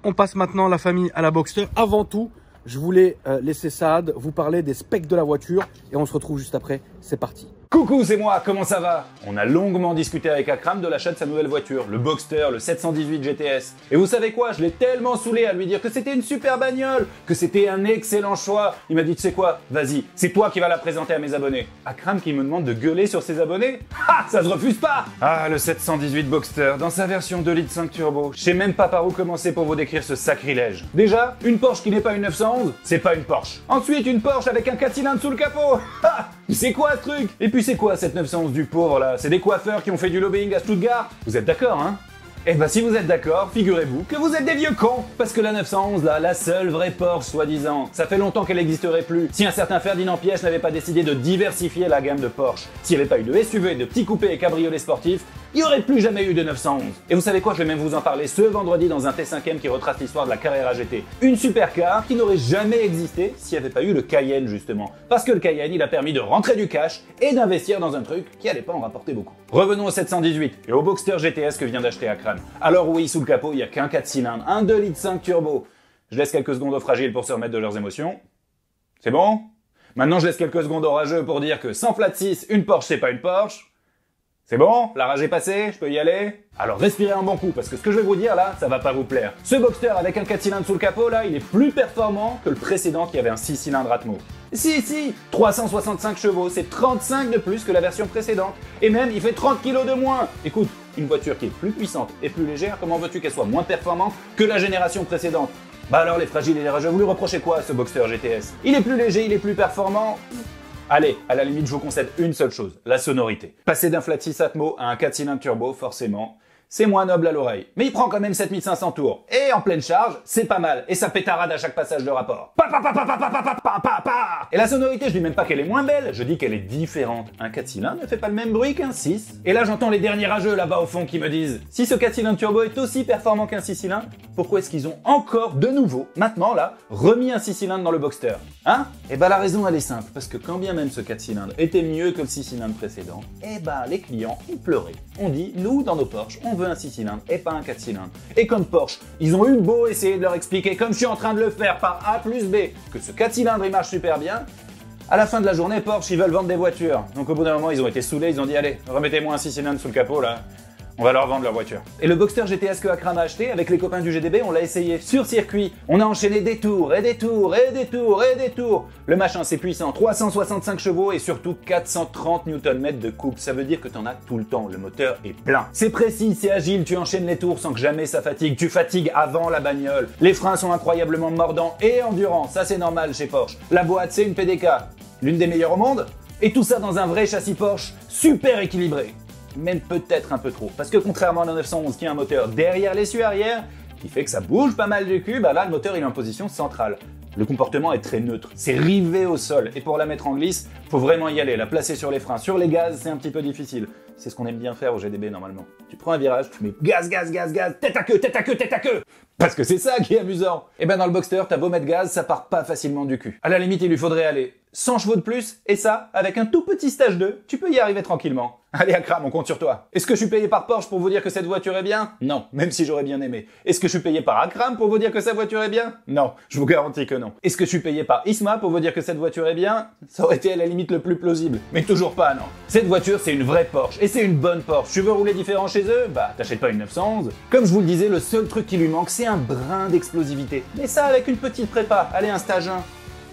On passe maintenant, la famille, à la Boxster. Avant tout, je voulais laisser Saad vous parler des specs de la voiture et on se retrouve juste après. C'est parti. Coucou, c'est moi, comment ça va? On a longuement discuté avec Akram de l'achat de sa nouvelle voiture, le Boxster, le 718 GTS. Et vous savez quoi? Je l'ai tellement saoulé à lui dire que c'était une super bagnole, que c'était un excellent choix. Il m'a dit, tu sais quoi? Vas-y, c'est toi qui vas la présenter à mes abonnés. Akram qui me demande de gueuler sur ses abonnés? Ah, ça se refuse pas! Ah, le 718 Boxster, dans sa version 2,5 litres turbo. Je sais même pas par où commencer pour vous décrire ce sacrilège. Déjà, une Porsche qui n'est pas une 911, c'est pas une Porsche. Ensuite, une Porsche avec un 4 cylindres sous le capot. Ah, c'est quoi ce truc? Et puis c'est quoi cette 911 du pauvre là? C'est des coiffeurs qui ont fait du lobbying à Stuttgart? Vous êtes d'accord, hein? Eh ben si vous êtes d'accord, figurez-vous que vous êtes des vieux cons. Parce que la 911 là, la seule vraie Porsche soi-disant, ça fait longtemps qu'elle n'existerait plus. Si un certain Ferdinand Piëch n'avait pas décidé de diversifier la gamme de Porsche, s'il n'y avait pas eu de SUV, de petits coupés et cabriolets sportifs, il n'y aurait plus jamais eu de 911. Et vous savez quoi, je vais même vous en parler ce vendredi dans un T5M qui retrace l'histoire de la Carrera GT. Une supercar qui n'aurait jamais existé s'il n'y avait pas eu le Cayenne justement. Parce que le Cayenne, il a permis de rentrer du cash et d'investir dans un truc qui allait pas en rapporter beaucoup. Revenons au 718 et au Boxster GTS que vient d'acheter Akram. Alors oui, sous le capot, il n'y a qu'un 4 cylindres, un 2,5 litres turbo. Je laisse quelques secondes aux fragiles pour se remettre de leurs émotions. C'est bon? Maintenant, je laisse quelques secondes aux rageux pour dire que sans flat 6, une Porsche, c'est pas une Porsche. C'est bon? La rage est passée? Je peux y aller? Alors respirez un bon coup, parce que ce que je vais vous dire là, ça va pas vous plaire. Ce Boxster avec un 4 cylindres sous le capot là, il est plus performant que le précédent qui avait un 6 cylindres Atmo. Si, 365 chevaux, c'est 35 de plus que la version précédente. Et même, il fait 30 kg de moins. Écoute, une voiture qui est plus puissante et plus légère, comment veux-tu qu'elle soit moins performante que la génération précédente? Bah alors les fragiles et les rageux, vous lui reprochez quoi à ce Boxster GTS? Il est plus léger, il est plus performant. Allez, à la limite, je vous concède une seule chose, la sonorité. Passer d'un flat 6 Atmo à un 4 cylindres turbo, forcément, c'est moins noble à l'oreille. Mais il prend quand même 7500 tours. Et en pleine charge, c'est pas mal. Et ça pétarade à chaque passage de rapport. Et la sonorité, je dis même pas qu'elle est moins belle, je dis qu'elle est différente. Un 4 cylindres ne fait pas le même bruit qu'un 6. Et là, j'entends les derniers rageux là-bas au fond qui me disent « Si ce 4 cylindres turbo est aussi performant qu'un 6 cylindres, pourquoi est-ce qu'ils ont encore, de nouveau, maintenant là, remis un 6 cylindres dans le Boxster ?» Hein? Eh ben la raison elle est simple, parce que quand bien même ce 4 cylindres était mieux que le 6 cylindres précédent, eh ben les clients ont pleuré. On dit, nous dans nos Porsche, on veut un 6 cylindres et pas un 4 cylindres. Et comme Porsche, ils ont eu beau essayer de leur expliquer, comme je suis en train de le faire par A plus B, que ce 4 cylindres il marche super bien, à la fin de la journée, Porsche ils veulent vendre des voitures. Donc au bout d'un moment ils ont été saoulés, ils ont dit allez, remettez-moi un 6 cylindres sous le capot là. On va leur vendre leur voiture. Et le Boxster GTS que Akram a acheté, avec les copains du GDB, on l'a essayé sur circuit. On a enchaîné des tours, et des tours, et des tours, et des tours. Le machin, c'est puissant. 365 chevaux et surtout 430 Nm de couple. Ça veut dire que t'en as tout le temps. Le moteur est plein. C'est précis, c'est agile. Tu enchaînes les tours sans que jamais ça fatigue. Tu fatigues avant la bagnole. Les freins sont incroyablement mordants et endurants. Ça, c'est normal chez Porsche. La boîte, c'est une PDK. L'une des meilleures au monde. Et tout ça dans un vrai châssis Porsche super équilibré. Même peut-être un peu trop. Parce que contrairement à la 911 qui a un moteur derrière l'essieu arrière, qui fait que ça bouge pas mal du cul, bah là le moteur il est en position centrale. Le comportement est très neutre, c'est rivé au sol, et pour la mettre en glisse, faut vraiment y aller, la placer sur les freins. Sur les gaz, c'est un petit peu difficile. C'est ce qu'on aime bien faire au GDB normalement. Tu prends un virage, tu mets gaz, gaz, gaz, gaz, tête à queue, tête à queue, tête à queue. Parce que c'est ça qui est amusant. Et ben dans le Boxster, t'as beau mettre gaz, ça part pas facilement du cul. À la limite, il lui faudrait aller 100 chevaux de plus, et ça, avec un tout petit stage 2, tu peux y arriver tranquillement. Allez Akram, on compte sur toi. Est-ce que je suis payé par Porsche pour vous dire que cette voiture est bien? Non, même si j'aurais bien aimé. Est-ce que je suis payé par Akram pour vous dire que sa voiture est bien? Non, je vous garantis que non. Est-ce que je suis payé par Isma pour vous dire que cette voiture est bien? Ça aurait été à la limite le plus plausible. Mais toujours pas, non. Cette voiture, c'est une vraie Porsche, et c'est une bonne Porsche. Tu veux rouler différent chez eux? Bah, t'achètes pas une 911. Comme je vous le disais, le seul truc qui lui manque, c'est un brin d'explosivité. Mais ça avec une petite prépa. Allez, un stage 1.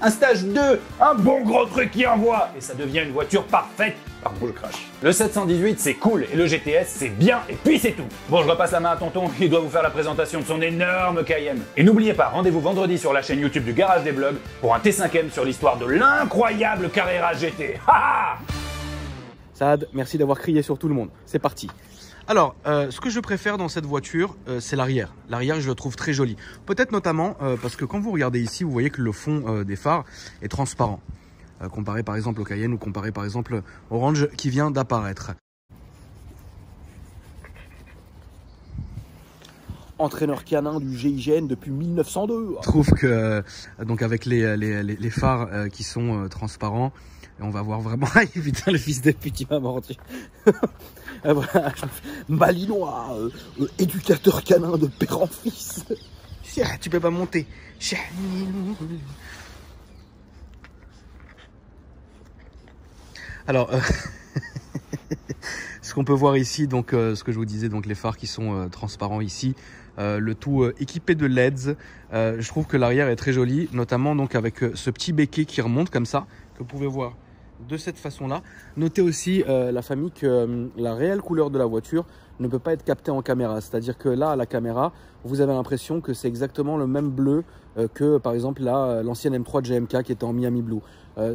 Un stage 2, un bon gros truc qui envoie, et ça devient une voiture parfaite. Pardon, je crache. Le 718, c'est cool, et le GTS, c'est bien, et puis c'est tout. Bon, je repasse la main à tonton, il doit vous faire la présentation de son énorme Cayenne. Et n'oubliez pas, rendez-vous vendredi sur la chaîne YouTube du Garage des Blogs pour un T5M sur l'histoire de l'incroyable Carrera GT. Ha ha! Saad, merci d'avoir crié sur tout le monde. C'est parti. Alors, ce que je préfère dans cette voiture, c'est l'arrière. L'arrière, je le trouve très joli. Peut-être notamment parce que quand vous regardez ici, vous voyez que le fond des phares est transparent. Comparé par exemple au Cayenne ou comparé par exemple au Range qui vient d'apparaître. Entraîneur canin du GIGN depuis 1902. Je trouve que, donc avec les phares qui sont transparents, on va voir vraiment... Putain, le fils de pute, il m'a mordu. Malinois, éducateur canin de père en fils. Tu peux pas monter. Alors, ce qu'on peut voir ici, donc ce que je vous disais, donc les phares qui sont transparents ici, le tout équipé de LEDs. Je trouve que l'arrière est très joli, notamment donc avec ce petit béquet qui remonte comme ça, que vous pouvez voir de cette façon-là. Notez aussi la famille que la réelle couleur de la voiture ne peut pas être captée en caméra. C'est-à-dire que là, à la caméra, vous avez l'impression que c'est exactement le même bleu que par exemple l'ancienne M3 de GMK qui était en Miami Blue.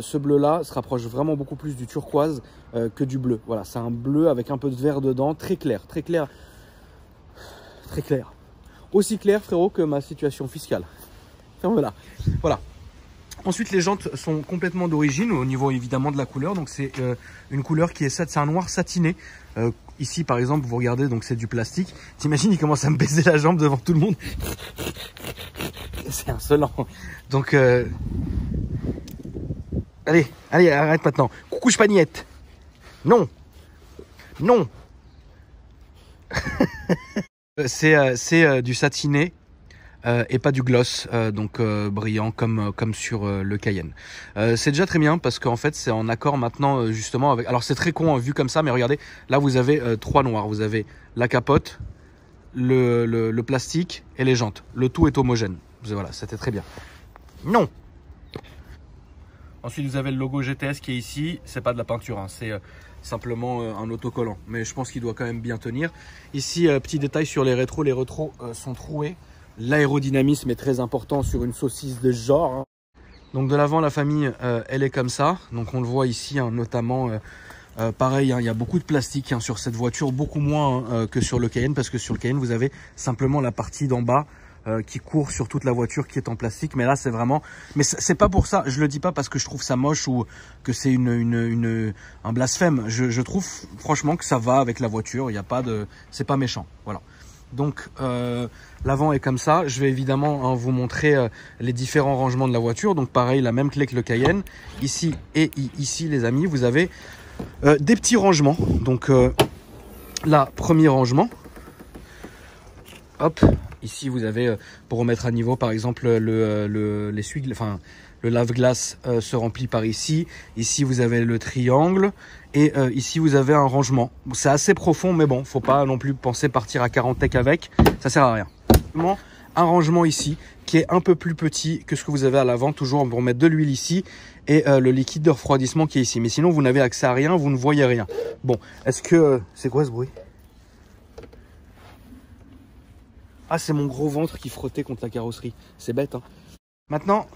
Ce bleu-là se rapproche vraiment beaucoup plus du turquoise que du bleu. Voilà, c'est un bleu avec un peu de vert dedans, très clair, très clair, très clair. Aussi clair, frérot, que ma situation fiscale. Ferme-la. Voilà. Ensuite, les jantes sont complètement d'origine au niveau évidemment de la couleur. Donc c'est une couleur qui est c'est un noir satiné. Ici par exemple, vous regardez, donc c'est du plastique. T'imagines, il commence à me baiser la jambe devant tout le monde. C'est insolent. Donc allez, arrête maintenant. Coucou Spagnette. Non. Non. C'est du satiné et pas du gloss, donc brillant comme sur le Cayenne. C'est déjà très bien parce qu'en fait c'est en accord maintenant justement avec... Alors c'est très con vu comme ça, mais regardez, là vous avez 3 noirs. Vous avez la capote, le plastique et les jantes. Le tout est homogène. Voilà, c'était très bien. Non. Ensuite vous avez le logo GTS qui est ici. C'est pas de la peinture, hein, c'est simplement un autocollant. Mais je pense qu'il doit quand même bien tenir. Ici, petit détail sur les rétros. Les rétros sont troués. L'aérodynamisme est très important sur une saucisse de ce genre. Hein. Donc de l'avant, la famille, elle est comme ça. Donc on le voit ici, hein, notamment, pareil, hein, il y a beaucoup de plastique hein, sur cette voiture, beaucoup moins hein, que sur le Cayenne, parce que sur le Cayenne, vous avez simplement la partie d'en bas qui court sur toute la voiture qui est en plastique. Mais là, c'est vraiment... Mais c'est pas pour ça, je le dis pas parce que je trouve ça moche ou que c'est un blasphème. Je trouve franchement que ça va avec la voiture, il n'y a pas de... C'est pas méchant, voilà. Donc l'avant est comme ça. Je vais évidemment hein, vous montrer les différents rangements de la voiture. Donc pareil, la même clé que le Cayenne. Ici et ici les amis, vous avez des petits rangements. Donc là, premier rangement. Hop, ici vous avez pour remettre à niveau par exemple le lave-glace se remplit par ici. Ici vous avez le triangle. Et ici, vous avez un rangement. C'est assez profond, mais bon, faut pas non plus penser partir à 40 tech avec. Ça sert à rien. Un rangement ici, qui est un peu plus petit que ce que vous avez à l'avant. Toujours pour mettre de l'huile ici et le liquide de refroidissement qui est ici. Mais sinon, vous n'avez accès à rien, vous ne voyez rien. Bon, est-ce que... c'est quoi ce bruit? Ah, c'est mon gros ventre qui frottait contre la carrosserie. C'est bête, hein. Maintenant...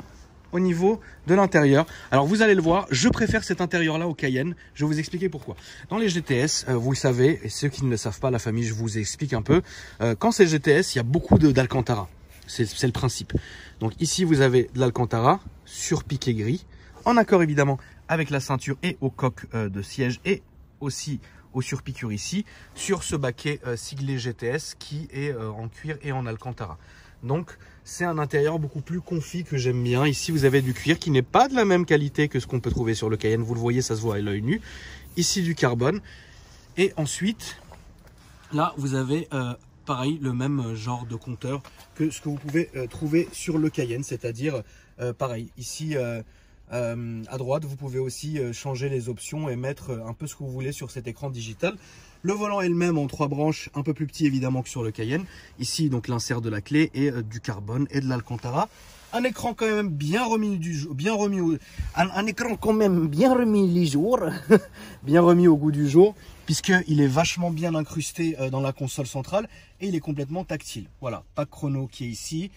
au niveau de l'intérieur. Alors vous allez le voir, je préfère cet intérieur-là au Cayenne. Je vais vous expliquer pourquoi. Dans les GTS, vous le savez, et ceux qui ne le savent pas, la famille, je vous explique un peu. Quand c'est GTS, il y a beaucoup d'Alcantara. C'est le principe. Donc ici, vous avez de l'Alcantara sur piqué gris, en accord évidemment avec la ceinture et au coq de siège et aussi au surpiqûre ici, sur ce baquet siglé GTS qui est en cuir et en Alcantara. Donc c'est un intérieur beaucoup plus confit que j'aime bien. Ici vous avez du cuir qui n'est pas de la même qualité que ce qu'on peut trouver sur le Cayenne. Vous le voyez, ça se voit à l'œil nu. Ici du carbone. Et ensuite, là vous avez pareil le même genre de compteur que ce que vous pouvez trouver sur le Cayenne. C'est-à-dire pareil, ici à droite vous pouvez aussi changer les options et mettre un peu ce que vous voulez sur cet écran digital. Le volant est le même en 3 branches, un peu plus petit évidemment que sur le Cayenne. Ici donc l'insert de la clé et du carbone et de l'Alcantara. Un écran quand même bien remis du jour, un écran quand même bien remis les jours, bien remis au goût du jour, puisqu'il est vachement bien incrusté dans la console centrale et il est complètement tactile. Voilà, pas de chrono qui est ici.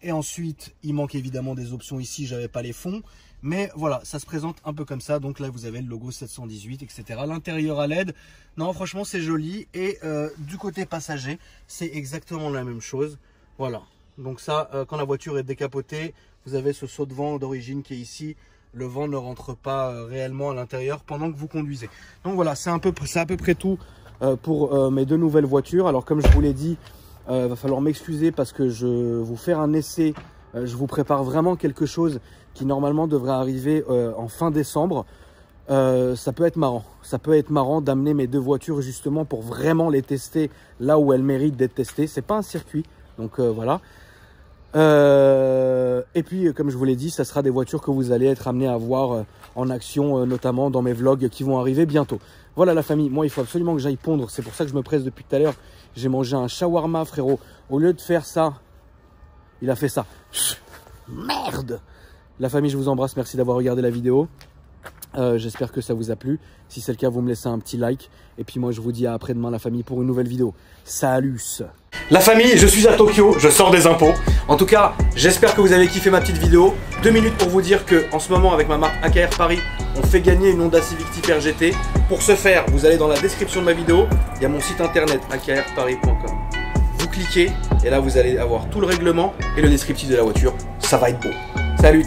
Et ensuite, il manque évidemment des options ici, j'avais pas les fonds. Mais voilà, ça se présente un peu comme ça. Donc là, vous avez le logo 718, etc. L'intérieur à LED, non, franchement, c'est joli. Et du côté passager, c'est exactement la même chose. Voilà. Donc ça, quand la voiture est décapotée, vous avez ce saut de vent d'origine qui est ici. Le vent ne rentre pas réellement à l'intérieur pendant que vous conduisez. Donc voilà, c'est à peu près tout pour mes 2 nouvelles voitures. Alors comme je vous l'ai dit, va falloir m'excuser parce que je vais vous faire un essai. Je vous prépare vraiment quelque chose qui normalement devrait arriver en fin décembre. Ça peut être marrant. Ça peut être marrant d'amener mes 2 voitures justement pour vraiment les tester là où elles méritent d'être testées. C'est pas un circuit, donc voilà. Et puis comme je vous l'ai dit, ça sera des voitures que vous allez être amenés à voir en action, notamment dans mes vlogs qui vont arriver bientôt. Voilà la famille, moi il faut absolument que j'aille pondre. C'est pour ça que je me presse depuis tout à l'heure. J'ai mangé un shawarma frérot. Au lieu de faire ça, il a fait ça. Merde! La famille, je vous embrasse. Merci d'avoir regardé la vidéo. J'espère que ça vous a plu. Si c'est le cas, vous me laissez un petit like. Et puis moi, je vous dis à après-demain, la famille, pour une nouvelle vidéo. Salut! La famille, je suis à Tokyo. Je sors des impôts. En tout cas, j'espère que vous avez kiffé ma petite vidéo. 2 minutes pour vous dire que en ce moment, avec ma marque AKR Paris, on fait gagner une Honda Civic Type R GT. Pour ce faire, vous allez dans la description de ma vidéo. Il y a mon site internet akrparis.com. Vous cliquez et là, vous allez avoir tout le règlement et le descriptif de la voiture. Ça va être beau. Salut!